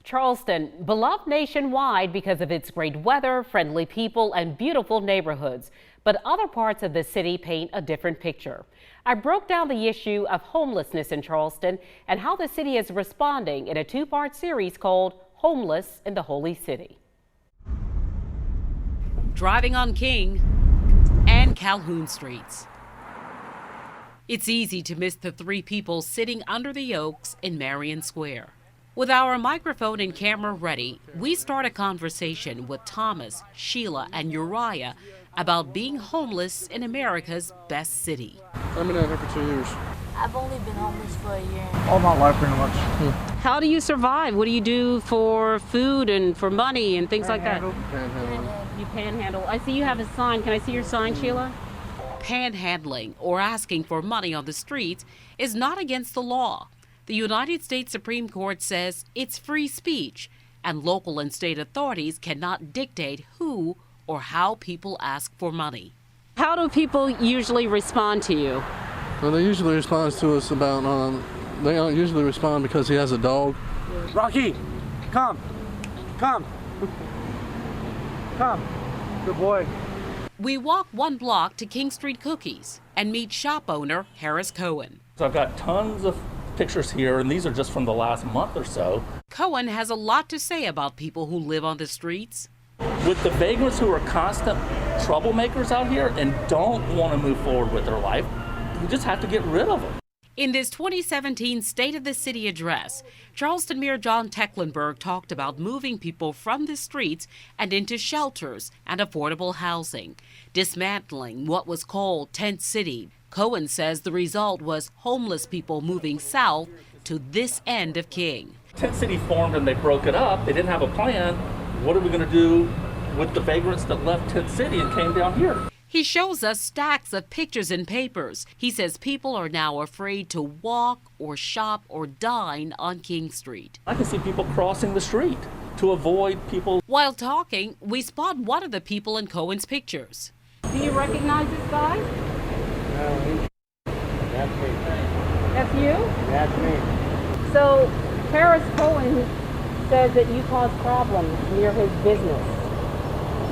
Charleston, beloved nationwide because of its great weather, friendly people, and beautiful neighborhoods. But other parts of the city paint a different picture. I broke down the issue of homelessness in Charleston and how the city is responding in a two-part series called Homeless in the Holy City. Driving on King and Calhoun streets. It's easy to miss the three people sitting under the oaks in Marion Square. With our microphone and camera ready, we start a conversation with Thomas, Sheila, and Uriah about being homeless in America's best city. I've been out here for 2 years. I've only been homeless for a year. All my life, pretty much. How do you survive? What do you do for food and for money and things like that? Panhandling. You panhandle. I see you have a sign. Can I see your sign, Sheila? Panhandling, or asking for money on the streets, is not against the law. The United States Supreme Court says it's free speech, and local and state authorities cannot dictate who or how people ask for money. How do people usually respond to you? Well, they usually respond to us about, they don't usually respond because he has a dog. Rocky, come. Come. Come. Good boy. We walk one block to King Street Cookies and meet shop owner Harris Cohen. So I've got tons of pictures here, and these are just from the last month or so. Cohen has a lot to say about people who live on the streets. With the vagrants who are constant troublemakers out here and don't want to move forward with their life, you just have to get rid of them. In this 2017 State of the City address, Charleston Mayor John Tecklenburg talked about moving people from the streets and into shelters and affordable housing, dismantling what was called Tent City. Cohen says the result was homeless people moving south to this end of King. Tent City formed and they broke it up. They didn't have a plan. What are we going to do with the vagrants that left Tent City and came down here? He shows us stacks of pictures and papers. He says people are now afraid to walk or shop or dine on King Street. I can see people crossing the street to avoid people. While talking, we spot one of the people in Cohen's pictures. Do you recognize this guy? No, that's me. That's you? That's me. So Harris Cohen says that you cause problems near his business.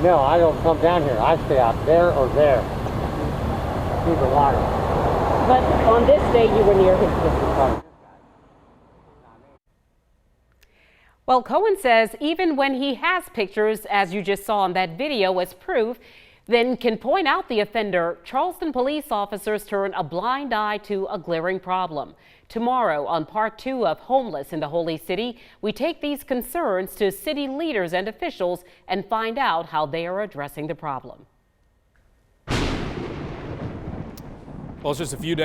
No, I don't come down here. I stay out there or there. See the water. But on this day, you were near his business. Well, Cohen says even when he has pictures, as you just saw in that video, as proof, then can point out the offender, Charleston police officers turn a blind eye to a glaring problem. Tomorrow, on part 2 of Homeless in the Holy City, we take these concerns to city leaders and officials and find out how they are addressing the problem. Well, it's just a few days